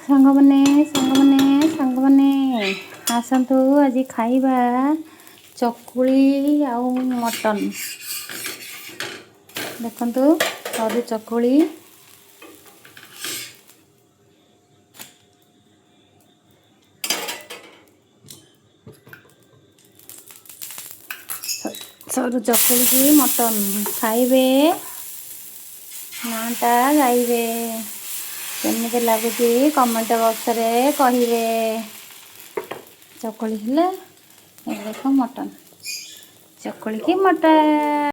ସାଙ୍ଗମାନେ ଆସନ୍ତୁ ଆଜି ଖାଇବା ଚକୁଳି ଆଉ ମଟନ୍। ଦେଖନ୍ତୁ ସରୁ ଚକୁଳି, ସରୁ ଚକୁଳି କି ମଟନ୍ ଖାଇବେ, ନାଁଟା ଗାଇବେ। କେମିତି ଲାଗୁଛି କମେଣ୍ଟ ବକ୍ସରେ କହିବେ। ଚକୁଳି ହେଲେ ଦେଖ ମଟନ୍, ଚକୁଳି କି ମଟନ୍।